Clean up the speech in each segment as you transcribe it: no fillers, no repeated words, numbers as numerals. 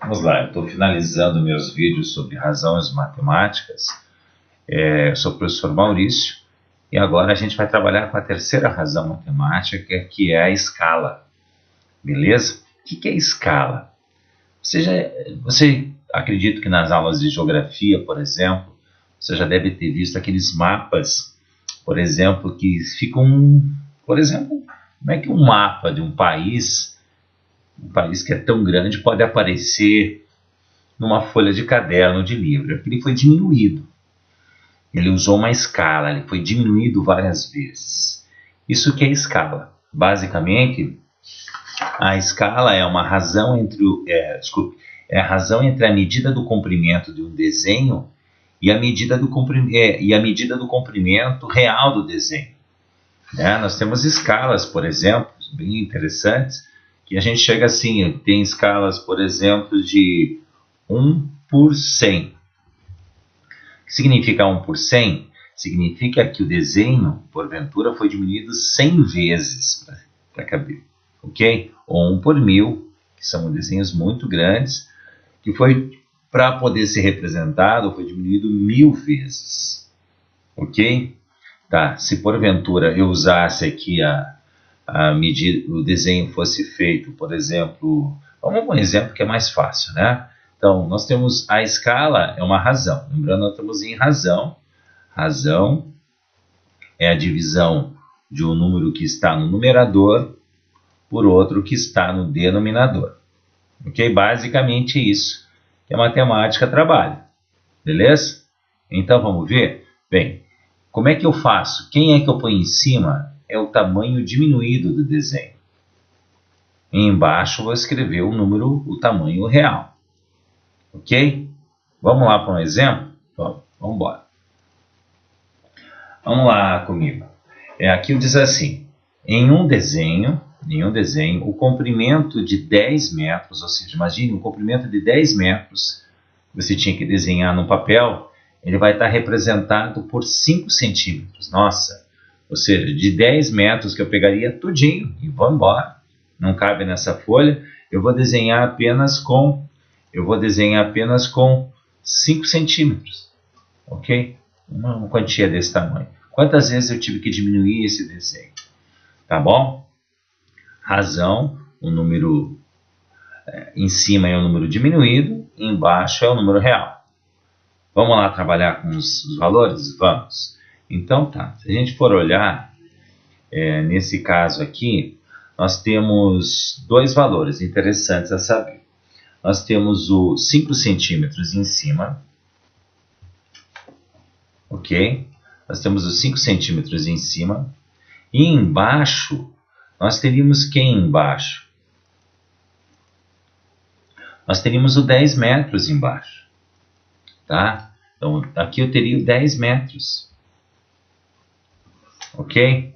Vamos lá, eu estou finalizando meus vídeos sobre razões matemáticas. Eu sou o professor Maurício e agora a gente vai trabalhar com a terceira razão matemática, que é a escala. Beleza? O que é escala? Você acredita que nas aulas de geografia, por exemplo, você já deve ter visto aqueles mapas, por exemplo, que ficam, por exemplo, como é que um mapa de um país que é tão grande, pode aparecer numa folha de caderno de livro? Ele foi diminuído. Ele usou uma escala, ele foi diminuído várias vezes. Isso que é escala. Basicamente, a escala é uma razão é a razão entre a medida do comprimento de um desenho e a medida do comprimento real do desenho. Nós temos escalas, por exemplo, bem interessantes, que a gente chega assim, tem escalas, por exemplo, de 1 por 100. O que significa 1 por 100? Significa que o desenho, porventura, foi diminuído 100 vezes para caber, ok? Ou 1 por 1000, que são desenhos muito grandes, que foi, para poder ser representado, foi diminuído 1000 vezes, ok? Tá, se porventura eu usasse aqui o desenho fosse feito, por exemplo, vamos um exemplo que é mais fácil, né? Então, nós temos a escala, é uma razão. Lembrando, nós estamos em razão. Razão é a divisão de um número que está no numerador por outro que está no denominador. Ok? Basicamente isso que a matemática trabalha. Beleza? Então, vamos ver? Bem, como é que eu faço? Quem é que eu ponho em cima? É o tamanho diminuído do desenho. E embaixo vou escrever o tamanho real. Ok? Vamos lá para um exemplo? Vamos embora. Vamos lá comigo. Aqui diz assim, em um desenho, o comprimento de 10 metros, ou seja, imagine um comprimento de 10 metros, você tinha que desenhar no papel, ele vai estar representado por 5 centímetros. Nossa! Ou seja, de 10 metros que eu pegaria tudinho e vou embora. Não cabe nessa folha. Eu vou desenhar apenas com 5 centímetros. Ok? Uma quantia desse tamanho. Quantas vezes eu tive que diminuir esse desenho? Tá bom? Razão, o número em cima é o número diminuído, embaixo é o número real. Vamos lá trabalhar com os valores? Vamos. Então tá, se a gente for olhar, nesse caso aqui, nós temos dois valores interessantes a saber. Nós temos o 5 centímetros em cima, ok? Nós temos os 5 centímetros em cima, e embaixo, nós teríamos quem embaixo? Nós teríamos o 10 metros embaixo, tá? Então, aqui eu teria o 10 metros. Ok?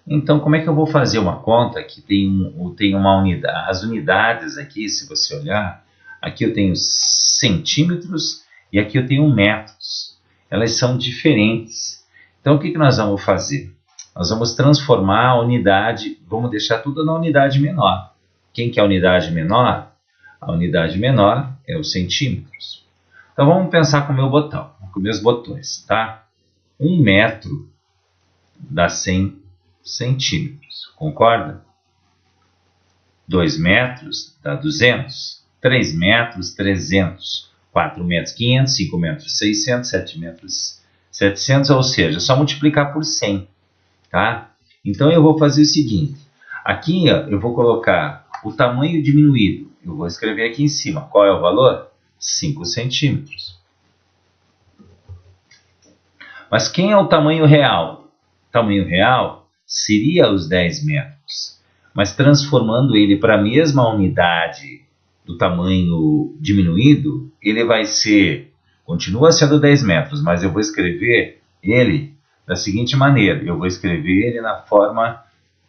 Então, como é que eu vou fazer uma conta que tem uma unidade? As unidades aqui, se você olhar, aqui eu tenho centímetros e aqui eu tenho metros. Elas são diferentes. Então, o que nós vamos fazer? Nós vamos transformar a unidade, vamos deixar tudo na unidade menor. Quem que é a unidade menor? A unidade menor é os centímetros. Então, vamos pensar com o meu botão, com meus botões, tá? 1 metro dá 100 centímetros, concorda? 2 metros dá 200, 3 metros, 300, 4 metros, 500, 5 metros, 600, 7 metros, 700, ou seja, só multiplicar por 100, tá? Então, eu vou fazer o seguinte, aqui eu vou colocar o tamanho diminuído, eu vou escrever aqui em cima, qual é o valor? 5 centímetros. Mas quem é o tamanho real? O tamanho real seria os 10 metros, mas transformando ele para a mesma unidade do tamanho diminuído, ele vai ser, continua sendo 10 metros, mas eu vou escrever ele da seguinte maneira, eu vou escrever ele na forma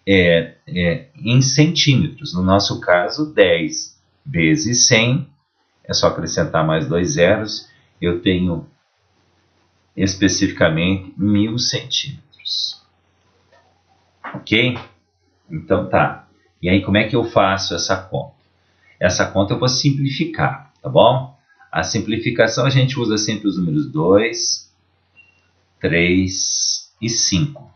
em centímetros, no nosso caso 10 vezes 100, é só acrescentar mais 2 zeros, eu tenho especificamente 1000 centímetros. Ok? Então tá. E aí como é que eu faço essa conta? Essa conta eu vou simplificar. tá bom? A simplificação a gente usa sempre os números 2, 3 e 5.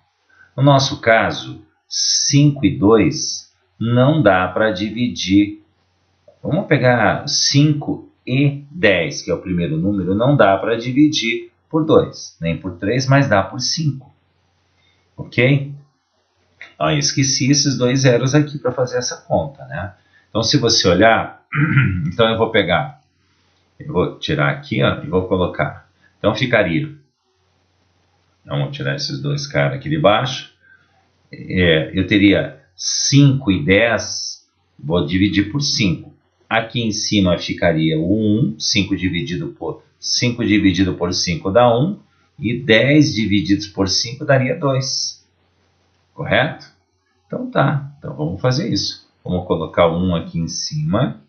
No nosso caso, 5 e 2 não dá para dividir. Vamos pegar 5 e 10, que é o primeiro número, não dá para dividir por 2, nem por 3, mas dá por 5. Ok? Eu esqueci esses dois zeros aqui para fazer essa conta, né? Então, se você olhar, então eu vou tirar aqui, ó, e vou colocar. Então, ficaria, vamos tirar esses dois caras aqui de baixo. Eu teria 5 e 10, vou dividir por 5. Aqui em cima ficaria o 1, 5 dividido por 5 dá 1, e 10 divididos por 5 daria 2. Correto? Então tá, então vamos fazer isso. Vamos colocar o 1 aqui em cima,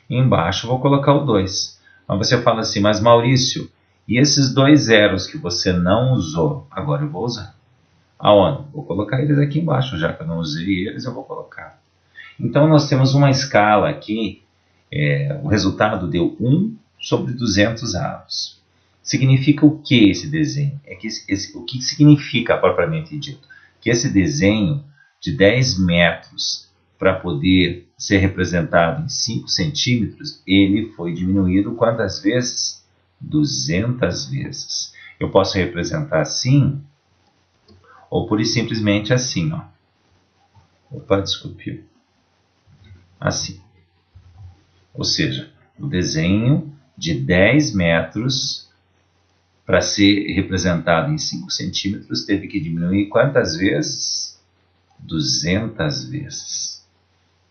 e embaixo vou colocar o 2. Mas você fala assim, mas Maurício, e esses dois zeros que você não usou, agora eu vou usar. Aonde? Vou colocar eles aqui embaixo, já que eu não usei eles, eu vou colocar. Então nós temos uma escala aqui, o resultado deu 1 sobre 200 avos. Significa o que esse desenho? O que significa propriamente dito? Que esse desenho de 10 metros para poder ser representado em 5 centímetros, ele foi diminuído quantas vezes? 200 vezes. Eu posso representar assim, ou pura e simplesmente assim, ó. Opa, desculpe. Assim. Ou seja, o desenho de 10 metros para ser representado em 5 centímetros teve que diminuir quantas vezes? 200 vezes.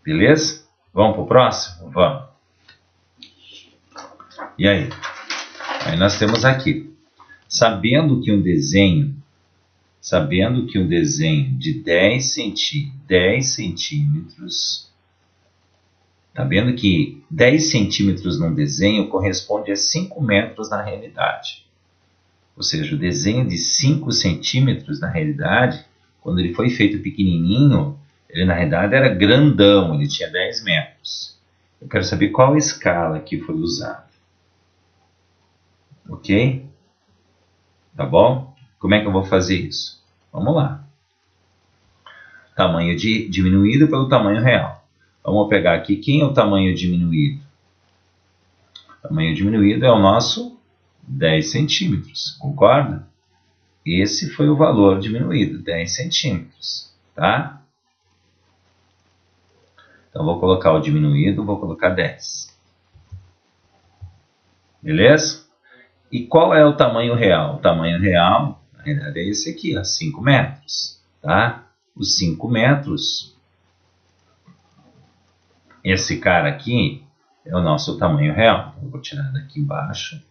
Beleza? Vamos para o próximo? Vamos. E aí? Aí nós temos aqui. Sabendo que um desenho de 10 centímetros, tá vendo que 10 centímetros num desenho corresponde a 5 metros na realidade. Ou seja, o desenho de 5 centímetros, na realidade, quando ele foi feito pequenininho, ele na realidade era grandão, ele tinha 10 metros. Eu quero saber qual escala que foi usada. Ok? Tá bom? Como é que eu vou fazer isso? Vamos lá. Tamanho diminuído pelo tamanho real. Vamos pegar aqui, quem é o tamanho diminuído? O tamanho diminuído é o nosso 10 centímetros, concorda? Esse foi o valor diminuído, 10 centímetros, tá? Então, vou colocar o diminuído, vou colocar 10. Beleza? E qual é o tamanho real? O tamanho real, na realidade, é esse aqui, ó, 5 metros, tá? Os 5 metros, esse cara aqui é o nosso tamanho real. Eu vou tirar daqui embaixo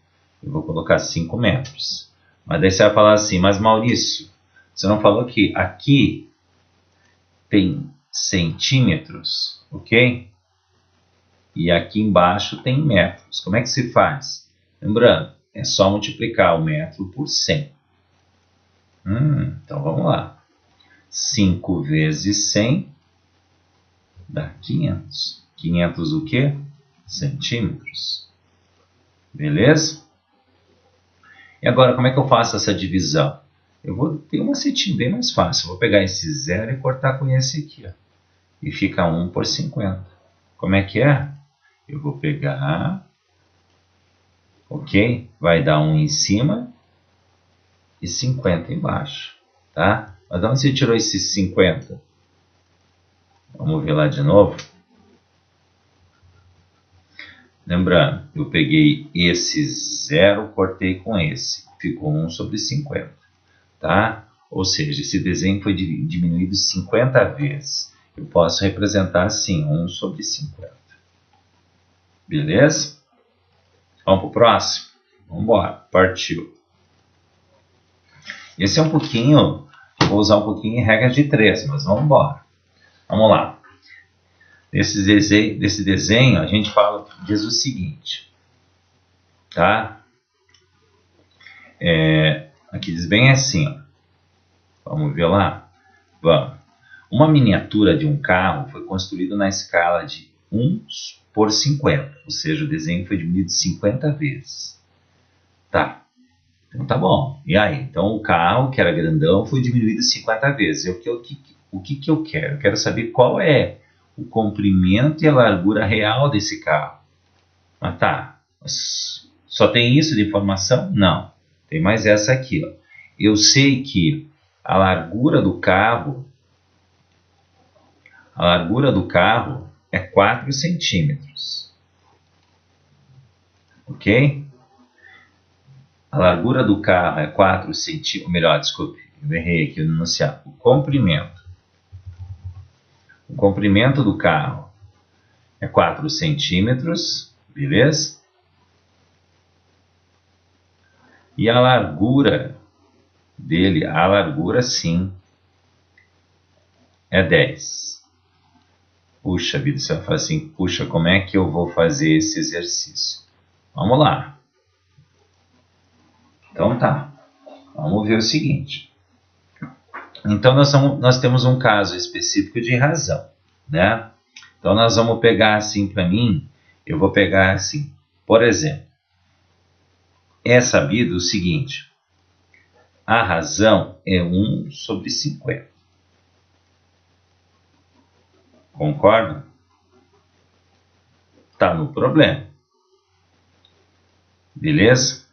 e vou colocar 5 metros. Mas daí você vai falar assim, mas Maurício, você não falou que aqui tem centímetros, ok? E aqui embaixo tem metros. Como é que se faz? Lembrando, é só multiplicar o metro por 100. Então vamos lá. 5 vezes 100 dá 500. 500 o quê? Centímetros. Beleza? E agora, como é que eu faço essa divisão? Eu vou ter uma setinha bem mais fácil. Eu vou pegar esse 0 e cortar com esse aqui, ó. E fica 1 por 50. Como é que é? Eu vou pegar, ok? Vai dar 1 em cima e 50 embaixo, tá? Mas de onde você tirou esses 50? Vamos ver lá de novo. Lembrando, eu peguei esse 0, cortei com esse. Ficou 1 sobre 50, tá? Ou seja, esse desenho foi diminuído 50 vezes. Eu posso representar assim, 1 sobre 50. Beleza? Vamos para o próximo? Vamos embora, partiu. Esse é um pouquinho, vou usar um pouquinho em regra de 3, mas vamos embora. Vamos lá. Desse desenho, a gente diz o seguinte, tá? Aqui diz bem assim, ó. Vamos ver lá? Vamos. Uma miniatura de um carro foi construída na escala de 1 por 50, ou seja, o desenho foi diminuído 50 vezes. Tá, então tá bom. E aí, então o carro, que era grandão, foi diminuído 50 vezes. O que eu quero? Eu quero saber qual é o comprimento e a largura real desse carro. Ah, tá. Só tem isso de informação? Não. Tem mais essa aqui, ó. Eu sei que a largura do carro é 4 centímetros. Ok? A largura do carro é 4 centímetros. Melhor, desculpe, eu errei aqui no enunciado. O comprimento do carro é 4 centímetros, beleza? E a largura dele, sim, é 10. Puxa vida, você vai falar assim, puxa, como é que eu vou fazer esse exercício? Vamos lá. Então tá, vamos ver o seguinte. Então nós temos um caso específico de razão, né? Então nós vamos pegar assim para mim, eu vou pegar assim, por exemplo, é sabido o seguinte, a razão é 1 sobre 50. Concorda? Tá no problema. Beleza?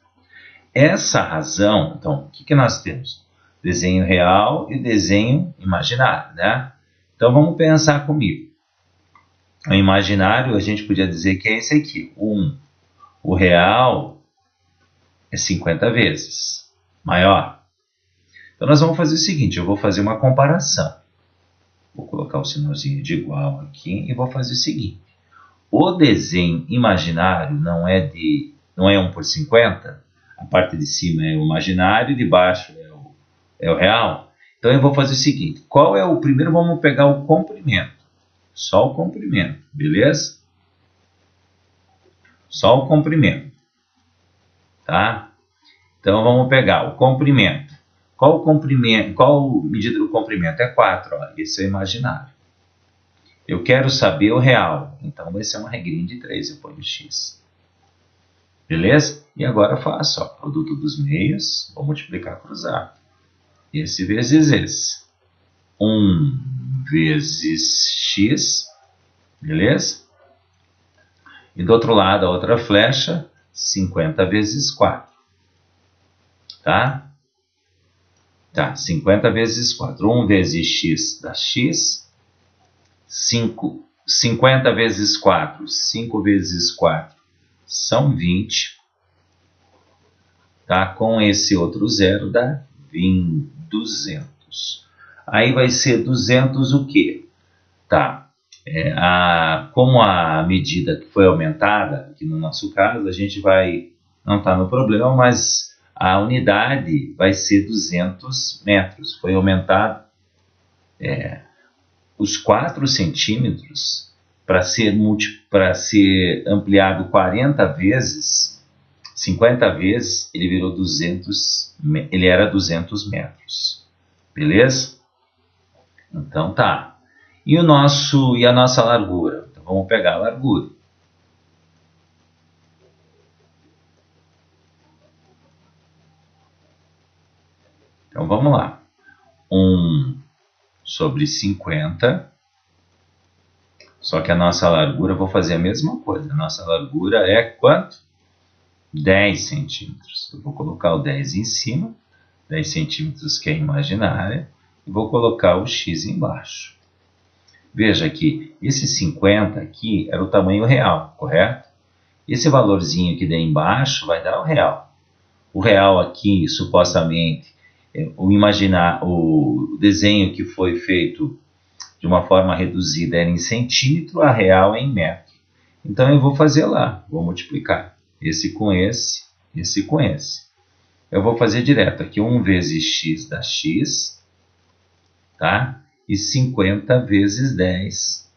Essa razão, então, o que nós temos? Desenho real e desenho imaginário, né? Então vamos pensar comigo. O imaginário a gente podia dizer que é esse aqui, 1. O real é 50 vezes maior. Então nós vamos fazer o seguinte, eu vou fazer uma comparação. Vou colocar o sinalzinho de igual aqui e vou fazer o seguinte. O desenho imaginário não é 1 por 50, a parte de cima é o imaginário e de baixo é o real. Então eu vou fazer o seguinte, qual é o primeiro? Vamos pegar o comprimento, só o comprimento, beleza? Só o comprimento, tá? Então vamos pegar o comprimento. Qual medida do comprimento? É 4, ó, esse é o imaginário. Eu quero saber o real, então vai ser uma regrinha de 3, eu ponho x. Beleza? E agora eu faço, ó, produto dos meios, vou multiplicar cruzado. Esse vezes esse. 1 vezes x, beleza? E do outro lado, a outra flecha, 50 vezes 4. Tá? Tá, 50 vezes 4. 1 vezes x dá x. 50 vezes 4. 5 vezes 4 são 20. Tá? Com esse outro zero dá 200. Aí vai ser 200 o quê? Tá. Como a medida que foi aumentada, aqui no nosso caso, a gente não está no problema, mas a unidade vai ser 200 metros. Foi aumentado os 4 centímetros para ser ampliado 40 vezes, 50 vezes, ele era 200 metros. Beleza? Então tá. E a nossa largura? Então vamos pegar a largura. Então vamos lá. 1 sobre 50. Só que a nossa largura, eu vou fazer a mesma coisa. A nossa largura é quanto? 10 centímetros. Eu vou colocar o 10 em cima. 10 centímetros que é imaginária. E vou colocar o x embaixo. Veja que esse 50 aqui era o tamanho real, correto? Esse valorzinho que daí embaixo vai dar o real. O real aqui, supostamente, o desenho que foi feito de uma forma reduzida era em centímetro, a real é em metro. Então eu vou fazer lá, vou multiplicar esse com esse, esse com esse. Eu vou fazer direto aqui, 1 vezes x dá x, tá? E 50 vezes 10.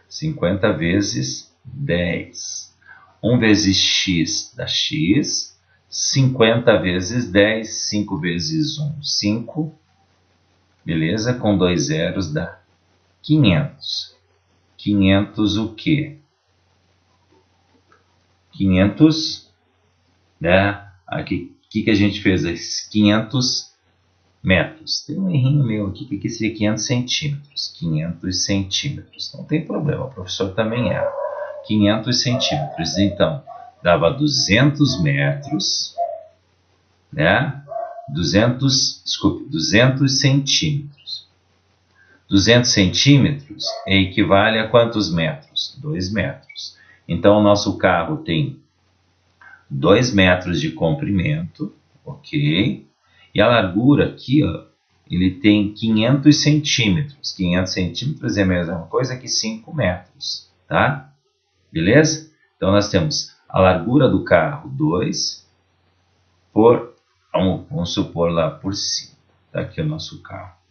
50 vezes 10. 1 vezes x dá x. 50 vezes 10. 5 vezes 1, 5. Beleza? Com 2 zeros dá 500. 500 o quê? 500, né? Aqui, o que a gente fez? 500 metros. Tem um errinho meu aqui, que aqui seria 500 centímetros. 500 centímetros. Não tem problema, o professor também erra. 500 centímetros. Então, dava 200 metros, né? 200 centímetros. 200 centímetros equivale a quantos metros? 2 metros. Então, o nosso carro tem 2 metros de comprimento, ok? E a largura aqui, ó, ele tem 500 centímetros. 500 centímetros é a mesma coisa que 5 metros, tá? Beleza? Então, nós temos a largura do carro, 2, vamos supor lá, por 5. Tá aqui o nosso carro.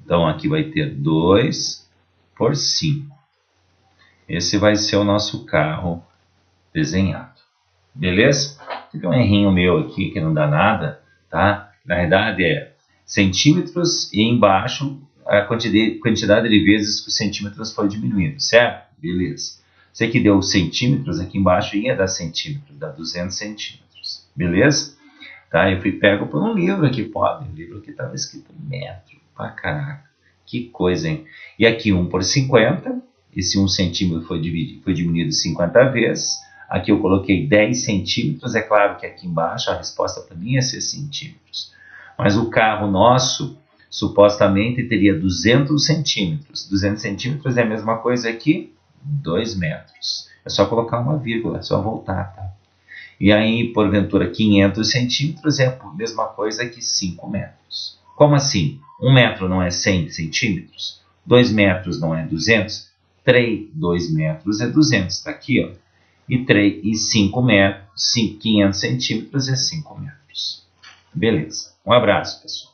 Então, aqui vai ter 2 por 5. Esse vai ser o nosso carro desenhado. Beleza? Tem um errinho meu aqui que não dá nada, tá? Na verdade é centímetros e embaixo a quantidade de vezes que os centímetros foi diminuindo, certo? Beleza. Você que deu centímetros, aqui embaixo ia dar centímetros, dá 200 centímetros. Beleza? Tá? Eu fui pego por um livro aqui, pode. O livro aqui estava escrito metro. Pra caraca. Que coisa, hein? E aqui 1 por 50. Esse 1 centímetro foi diminuído 50 vezes. Aqui eu coloquei 10 centímetros. É claro que aqui embaixo a resposta para mim é 6 centímetros. Mas o carro nosso supostamente teria 200 centímetros. 200 centímetros é a mesma coisa que 2 metros. É só colocar uma vírgula, é só voltar, tá? E aí, porventura, 500 centímetros é a mesma coisa que 5 metros. Como assim? 1 metro não é 100 centímetros? 2 metros não é 200? 2 metros é 200, está aqui, ó. E 5 metros, 500 centímetros é 5 metros. Beleza. Um abraço, pessoal.